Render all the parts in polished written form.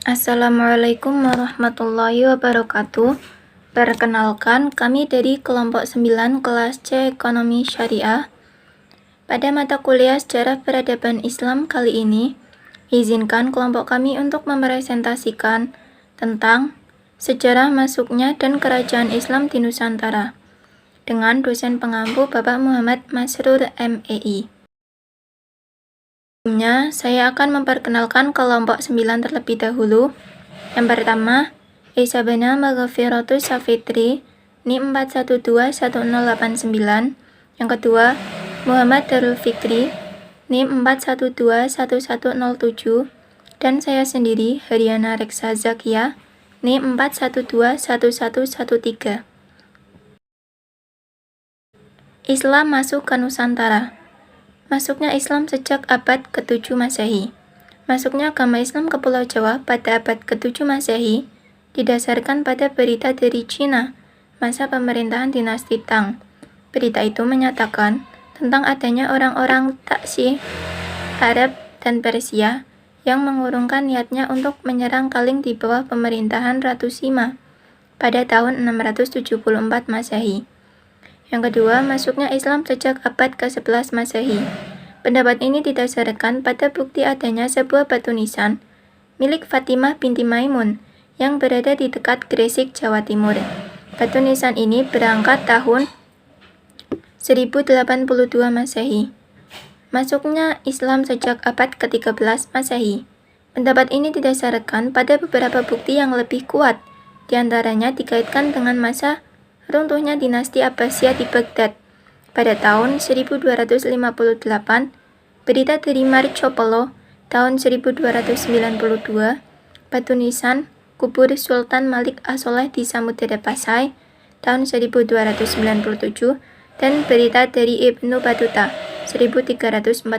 Assalamualaikum warahmatullahi wabarakatuh. Perkenalkan, kami dari kelompok 9 kelas C Ekonomi Syariah. Pada mata kuliah Sejarah Peradaban Islam kali ini, izinkan kelompok kami untuk mepresentasikan tentang sejarah masuknya dan kerajaan Islam di Nusantara dengan dosen pengampu Bapak Muhammad Masrur MEI. Sebelumnya, saya akan memperkenalkan kelompok 9 terlebih dahulu. Yang pertama, Isabana Maghfiratus Safitri, NIM 4121089. Yang kedua, Muhammad Darul Fikri, NIM 4121107. Dan saya sendiri, Haryana Reksa Zakia, NIM 4121113. Islam masuk ke Nusantara. Masuknya Islam sejak abad ke-7 Masehi. Masuknya agama Islam ke Pulau Jawa pada abad ke-7 Masehi didasarkan pada berita dari Cina, masa pemerintahan dinasti Tang. Berita itu menyatakan tentang adanya orang-orang Taksih, Arab, dan Persia yang mengurungkan niatnya untuk menyerang Kaling di bawah pemerintahan Ratu Sima pada tahun 674 Masehi. Yang kedua, masuknya Islam sejak abad ke-11 Masehi. Pendapat ini didasarkan pada bukti adanya sebuah batu nisan milik Fatimah binti Maimun yang berada di dekat Gresik, Jawa Timur. Batu nisan ini berangkat tahun 1082 Masehi. Masuknya Islam sejak abad ke-13 Masehi. Pendapat ini didasarkan pada beberapa bukti yang lebih kuat, diantaranya dikaitkan dengan masa runtuhnya dinasti Abbasiyah di Baghdad pada tahun 1258, berita dari Marco Polo tahun 1292, batu nisan kubur Sultan Malik As-Soleh di Samudera Pasai tahun 1297, dan berita dari Ibnu Battuta 1345.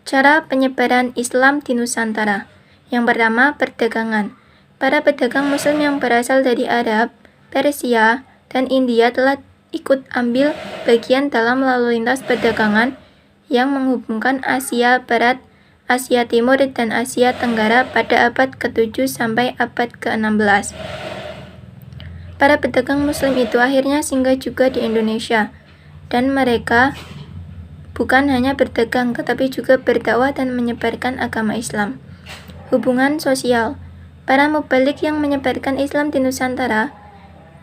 Cara penyebaran Islam di Nusantara. Yang pertama, perdagangan. Para pedagang Muslim yang berasal dari Arab, Persia, dan India telah ikut ambil bagian dalam lalu lintas perdagangan yang menghubungkan Asia Barat, Asia Timur, dan Asia Tenggara pada abad ke-7 sampai abad ke-16. Para pedagang Muslim itu akhirnya singgah juga di Indonesia, dan mereka bukan hanya berdagang tetapi juga berdakwah dan menyebarkan agama Islam. Hubungan sosial. Para mubalik yang menyebarkan Islam di Nusantara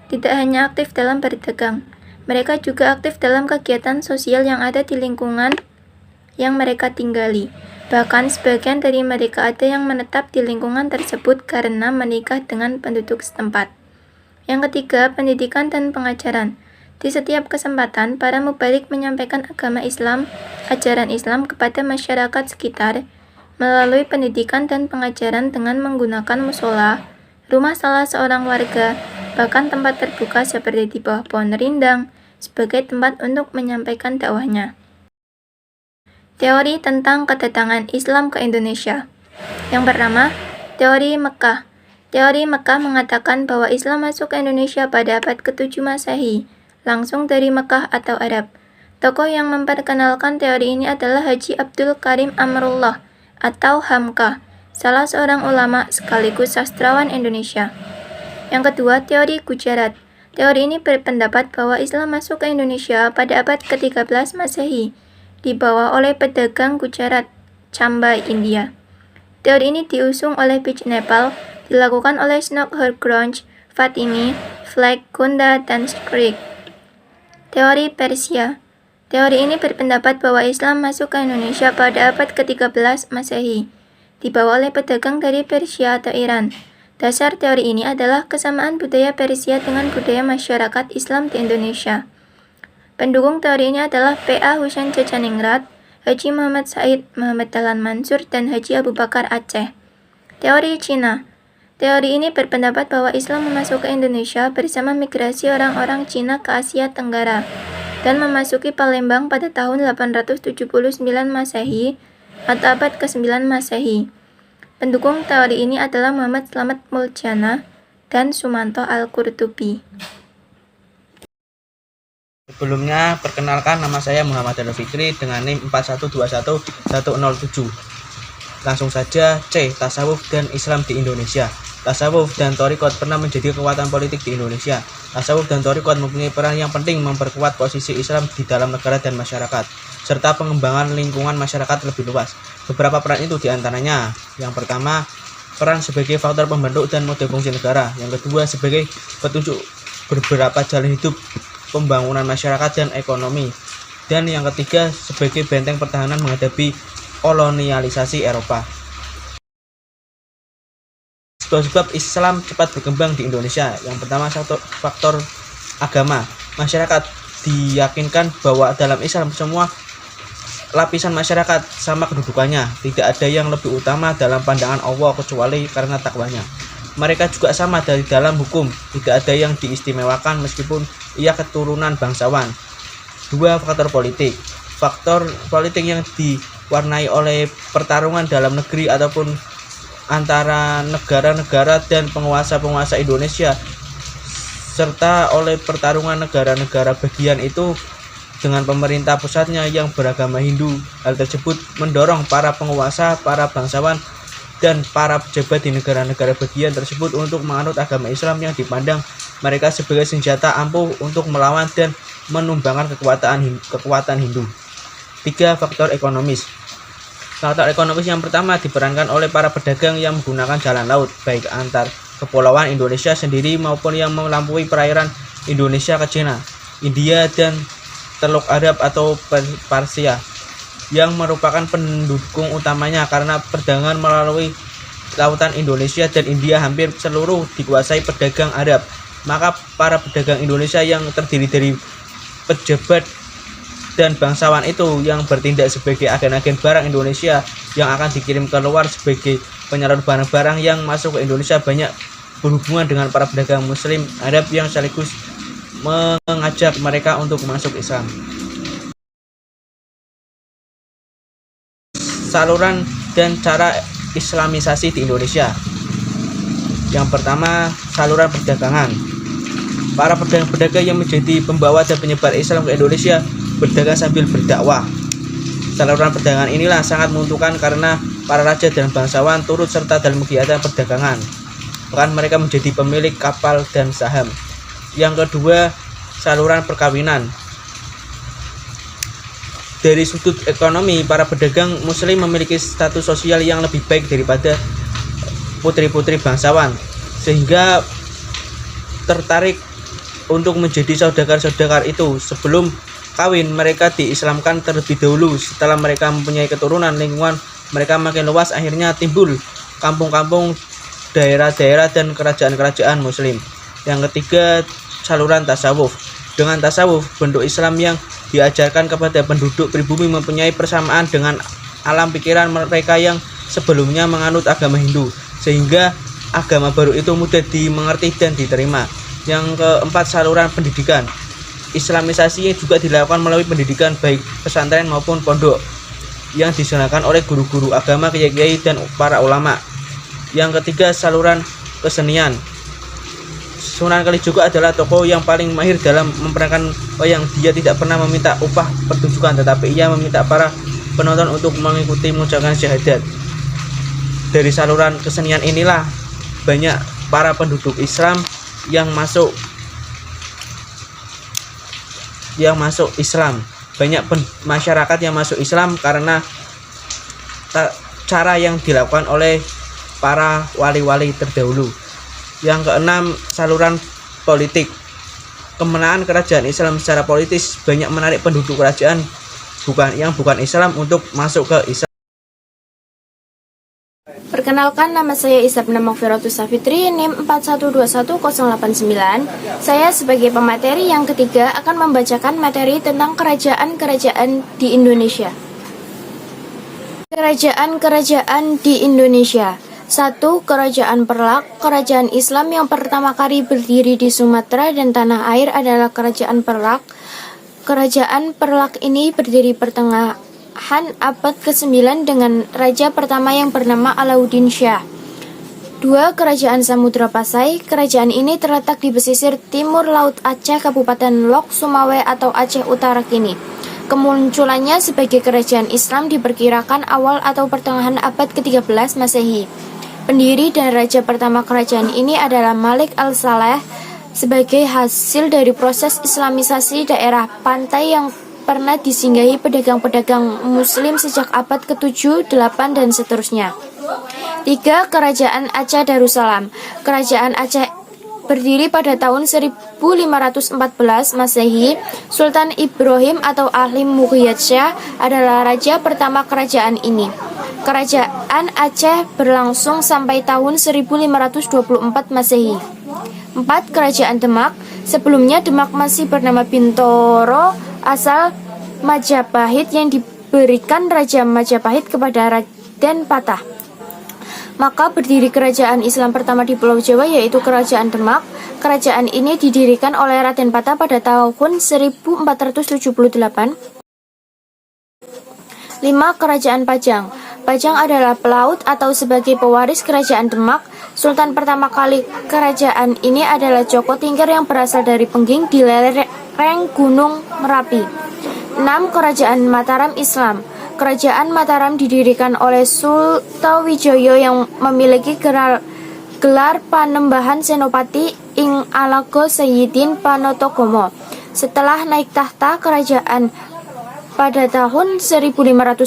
tidak hanya aktif dalam berdagang, mereka juga aktif dalam kegiatan sosial yang ada di lingkungan yang mereka tinggali. Bahkan sebagian dari mereka ada yang menetap di lingkungan tersebut karena menikah dengan penduduk setempat. Yang ketiga, pendidikan dan pengajaran. Di setiap kesempatan, para mubalik menyampaikan agama Islam, ajaran Islam kepada masyarakat sekitar, melalui pendidikan dan pengajaran dengan menggunakan musola, rumah salah seorang warga, bahkan tempat terbuka seperti di bawah pohon rindang, sebagai tempat untuk menyampaikan dakwahnya. Teori tentang kedatangan Islam ke Indonesia. Yang pertama, teori Mekah. Teori Mekah mengatakan bahwa Islam masuk ke Indonesia pada abad ke-7 Masehi, langsung dari Mekah atau Arab. Tokoh yang memperkenalkan teori ini adalah Haji Abdul Karim Amrullah atau Hamka, salah seorang ulama sekaligus sastrawan Indonesia. Yang kedua, teori Gujarat. Teori ini berpendapat bahwa Islam masuk ke Indonesia pada abad ke-13 Masehi, dibawa oleh pedagang Gujarat, Chamba, India. Teori ini diusung oleh Bij Nepal, dilakukan oleh Snokher Grunge, Fatimi, Fleck, Gunda, dan Skrik. Teori Persia. Teori ini berpendapat bahwa Islam masuk ke Indonesia pada abad ke-13 Masehi, dibawa oleh pedagang dari Persia atau Iran. Dasar teori ini adalah kesamaan budaya Persia dengan budaya masyarakat Islam di Indonesia. Pendukung teori ini adalah P.A. Husain Jajaningrat, Haji Muhammad Said, Muhammad Dahlan Mansur, dan Haji Abu Bakar Aceh. Teori Cina. Teori ini berpendapat bahwa Islam masuk ke Indonesia bersama migrasi orang-orang Cina ke Asia Tenggara dan memasuki Palembang pada tahun 879 Masehi atau abad ke-9 Masehi. Pendukung teori ini adalah Muhammad Slamet Muljana dan Sumanto Al-Qurtubi. Sebelumnya, perkenalkan nama saya Muhammad Darul Fikri dengan NIM 4121107. Langsung saja, C. Tasawuf dan Islam di Indonesia. Tasawuf dan Thariqat pernah menjadi kekuatan politik di Indonesia. Tasawuf dan Thariqat mempunyai peran yang penting memperkuat posisi Islam di dalam negara dan masyarakat, serta pengembangan lingkungan masyarakat lebih luas. Beberapa peran itu diantaranya: yang pertama, peran sebagai faktor pembentuk dan model fungsi negara. Yang kedua, sebagai petunjuk beberapa jalan hidup, pembangunan masyarakat dan ekonomi. Dan yang ketiga, sebagai benteng pertahanan menghadapi kolonialisasi Eropa. Sebab Islam cepat berkembang di Indonesia. Yang pertama, faktor agama. Masyarakat diyakinkan bahwa dalam Islam semua lapisan masyarakat sama kedudukannya. Tidak ada yang lebih utama dalam pandangan Allah kecuali karena takwanya. Mereka juga sama dari dalam hukum. Tidak ada yang diistimewakan meskipun ia keturunan bangsawan. 2. Faktor politik. Faktor politik yang diwarnai oleh pertarungan dalam negeri ataupun antara negara-negara dan penguasa-penguasa Indonesia, serta oleh pertarungan negara-negara bagian itu dengan pemerintah pusatnya yang beragama Hindu. Hal tersebut mendorong para penguasa, para bangsawan, dan para pejabat di negara-negara bagian tersebut untuk menganut agama Islam yang dipandang mereka sebagai senjata ampuh untuk melawan dan menumbangkan kekuatan Hindu. 3. Faktor ekonomis. Faktor ekonomis yang pertama diperankan oleh para pedagang yang menggunakan jalan laut, baik antar kepulauan Indonesia sendiri maupun yang melampaui perairan Indonesia ke China, India, dan Teluk Arab atau Persia, yang merupakan pendukung utamanya karena perdagangan melalui lautan Indonesia dan India hampir seluruh dikuasai pedagang Arab. Maka para pedagang Indonesia yang terdiri dari pejabat dan bangsawan itu yang bertindak sebagai agen-agen barang Indonesia yang akan dikirim keluar sebagai penyalur barang-barang yang masuk ke Indonesia banyak berhubungan dengan para pedagang Muslim Arab yang sekaligus mengajak mereka untuk masuk Islam. Saluran dan cara Islamisasi di Indonesia. Yang pertama, saluran perdagangan. Para pedagang-pedagang yang menjadi pembawa dan penyebar Islam ke Indonesia berdagang sambil berdakwah. Saluran perdagangan inilah sangat menguntungkan karena para raja dan bangsawan turut serta dalam kegiatan perdagangan. Bahkan mereka menjadi pemilik kapal dan saham. Yang kedua, saluran perkawinan. Dari sudut ekonomi, para pedagang Muslim memiliki status sosial yang lebih baik daripada putri-putri bangsawan, sehingga tertarik untuk menjadi saudagar-saudagar itu. Sebelum kawin, mereka diislamkan terlebih dahulu. Setelah mereka mempunyai keturunan, lingkungan mereka makin luas, akhirnya timbul kampung-kampung, daerah-daerah, dan kerajaan-kerajaan Muslim. Yang ketiga, saluran tasawuf. Dengan tasawuf, bentuk Islam yang diajarkan kepada penduduk pribumi mempunyai persamaan dengan alam pikiran mereka yang sebelumnya menganut agama Hindu, sehingga agama baru itu mudah dimengerti dan diterima. Yang keempat, saluran pendidikan. Islamisasi juga dilakukan melalui pendidikan baik pesantren maupun pondok yang diselenggarakan oleh guru-guru agama, kiai-kiai, dan para ulama. Yang ketiga, saluran kesenian. Sunan Kalijaga adalah tokoh yang paling mahir dalam memerankan wayang. Dia tidak pernah meminta upah pertunjukan, tetapi ia meminta para penonton untuk mengikuti mengucapkan syahadat. Dari saluran kesenian inilah banyak para penduduk Islam yang masuk Islam. Banyak masyarakat yang masuk Islam karena cara yang dilakukan oleh para wali-wali terdahulu. Yang keenam, saluran politik. Kemenangan kerajaan Islam secara politis banyak menarik penduduk kerajaan bukan Islam untuk masuk ke Islam. Perkenalkan, nama saya Isabna Magfiratus Safitri, NIM 4121089. Saya sebagai pemateri yang ketiga akan membacakan materi tentang kerajaan-kerajaan di Indonesia. Kerajaan-kerajaan di Indonesia. 1. Kerajaan Perlak. Kerajaan Islam yang pertama kali berdiri di Sumatera dan tanah air adalah Kerajaan Perlak. Kerajaan Perlak ini berdiri pertengahan abad ke-9 dengan raja pertama yang bernama Alauddin Shah. 2. Kerajaan Samudra Pasai. Kerajaan ini terletak di pesisir timur Laut Aceh, Kabupaten Lok Sumawe atau Aceh Utara kini. Kemunculannya sebagai kerajaan Islam diperkirakan awal atau pertengahan abad ke-13 Masehi. Pendiri dan raja pertama kerajaan ini adalah Malik al-Saleh sebagai hasil dari proses islamisasi daerah pantai yang pernah disinggahi pedagang-pedagang muslim sejak abad ke-7, 8, dan seterusnya. 3. Kerajaan Aceh Darussalam. Kerajaan Aceh berdiri pada tahun 1514 Masehi. Sultan Ibrahim atau Ahlim Mughiyad adalah raja pertama kerajaan ini. Kerajaan Aceh berlangsung sampai tahun 1524 Masehi. 4. Kerajaan Demak. Sebelumnya Demak masih bernama Bintoro, asal Majapahit yang diberikan Raja Majapahit kepada Raden Patah. Maka berdiri kerajaan Islam pertama di Pulau Jawa, yaitu Kerajaan Demak. Kerajaan ini didirikan oleh Raden Patah pada tahun 1478. 5. Kerajaan Pajang. Pajang adalah pelaut atau sebagai pewaris Kerajaan Demak. Sultan pertama kali kerajaan ini adalah Joko Tingkir yang berasal dari Pengging di lereng Gunung Merapi. 6. Kerajaan Mataram Islam. Kerajaan Mataram didirikan oleh Sultawijoyo yang memiliki gelar Panembahan Senopati ing Alago Sayyidin Panotogomo. Setelah naik tahta kerajaan pada tahun 1586,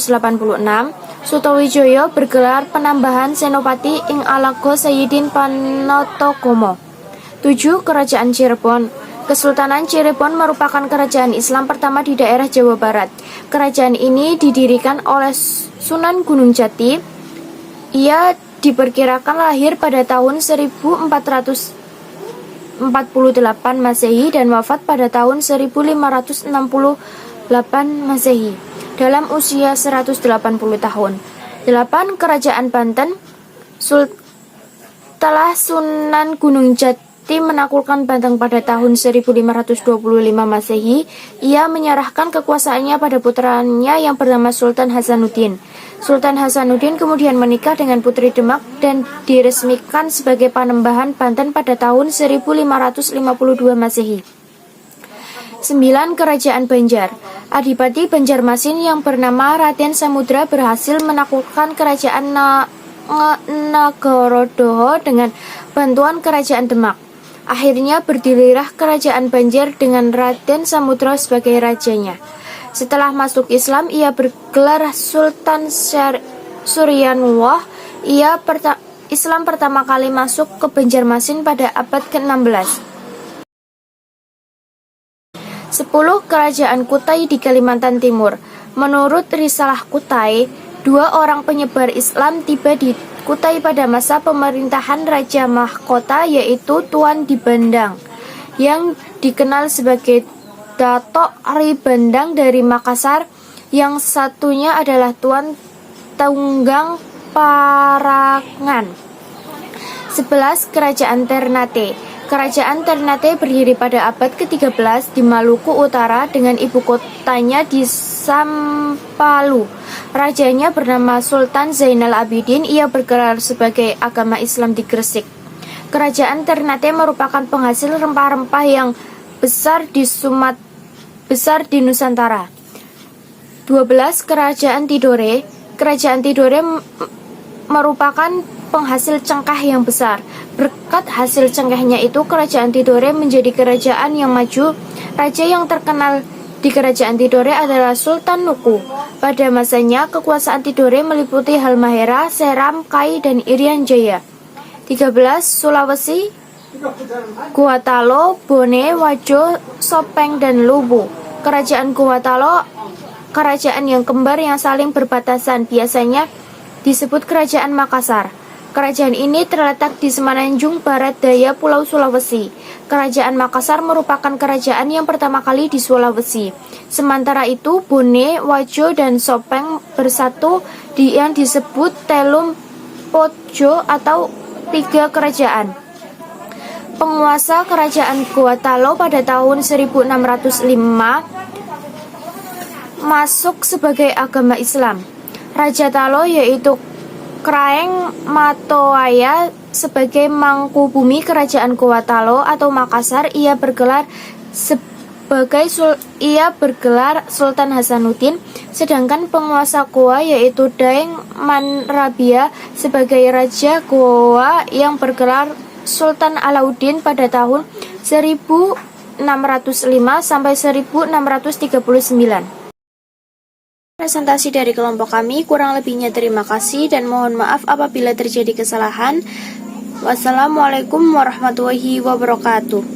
Sultawijoyo bergelar Penambahan Senopati ing Alago Sayyidin Panotogomo. 7. Kerajaan Cirebon. Kesultanan Cirebon merupakan kerajaan Islam pertama di daerah Jawa Barat. Kerajaan ini didirikan oleh Sunan Gunung Jati. Ia diperkirakan lahir pada tahun 1448 Masehi dan wafat pada tahun 1568 Masehi dalam usia 180 tahun. 8. Kerajaan Banten. Setelah Sunan Gunung Jati menaklukkan Banten pada tahun 1525 Masehi, ia menyerahkan kekuasaannya pada putranya yang bernama Sultan Hasanuddin. Sultan Hasanuddin kemudian menikah dengan putri Demak dan diresmikan sebagai Panembahan Banten pada tahun 1552 Masehi. 9. Kerajaan Banjar. Adipati Banjarmasin yang bernama Raden Samudra berhasil menaklukkan kerajaan Nagaradoho dengan bantuan kerajaan Demak. Akhirnya berdirilah kerajaan Banjar dengan Raden Samudra sebagai rajanya. Setelah masuk Islam, ia bergelar Sultan Suryanuwah. Islam pertama kali masuk ke Banjarmasin pada abad ke-16. 10. Kerajaan Kutai di Kalimantan Timur. Menurut Risalah Kutai, 2 orang penyebar Islam tiba di Kutai pada masa pemerintahan Raja Mahkota, yaitu Tuan Dibandang yang dikenal sebagai Datok Ribandang dari Makassar, yang satunya adalah Tuan Tunggang Parangan. 11. Kerajaan Ternate. Kerajaan Ternate berdiri pada abad ke-13 di Maluku Utara dengan ibu kotanya di Sampalu. Rajanya bernama Sultan Zainal Abidin. Ia bergelar sebagai agama Islam di Gresik. Kerajaan Ternate merupakan penghasil rempah-rempah yang besar di Nusantara. 12. Kerajaan Tidore. Kerajaan Tidore merupakan penghasil cengkeh yang besar. Berkat hasil cengkehnya itu, kerajaan Tidore menjadi kerajaan yang maju. Raja yang terkenal di kerajaan Tidore adalah Sultan Nuku. Pada masanya, kekuasaan Tidore meliputi Halmahera, Seram, Kai, dan Irian Jaya. 13. Sulawesi, Gorontalo, Bone, Wajo, Sopeng, dan Lubu. Kerajaan Gorontalo, kerajaan yang kembar yang saling berbatasan, biasanya disebut Kerajaan Makassar. Kerajaan ini terletak di semenanjung barat daya Pulau Sulawesi. Kerajaan Makassar merupakan kerajaan yang pertama kali di Sulawesi. Sementara itu, Bone, Wajo, dan Sopeng bersatu di yang disebut Telum Pojo atau 3 kerajaan. Penguasa kerajaan Gorontalo pada tahun 1605 masuk sebagai agama Islam. Raja Talo yaitu Kraeng Matoaya sebagai Mangkubumi Kerajaan Gorontalo atau Makassar. Ia bergelar ia bergelar Sultan Hasanuddin, sedangkan penguasa Goa yaitu Daeng Manrabia sebagai Raja Goa yang bergelar Sultan Alauddin pada tahun 1605 sampai 1639. Presentasi dari kelompok kami, kurang lebihnya terima kasih dan mohon maaf apabila terjadi kesalahan. Wassalamualaikum warahmatullahi wabarakatuh.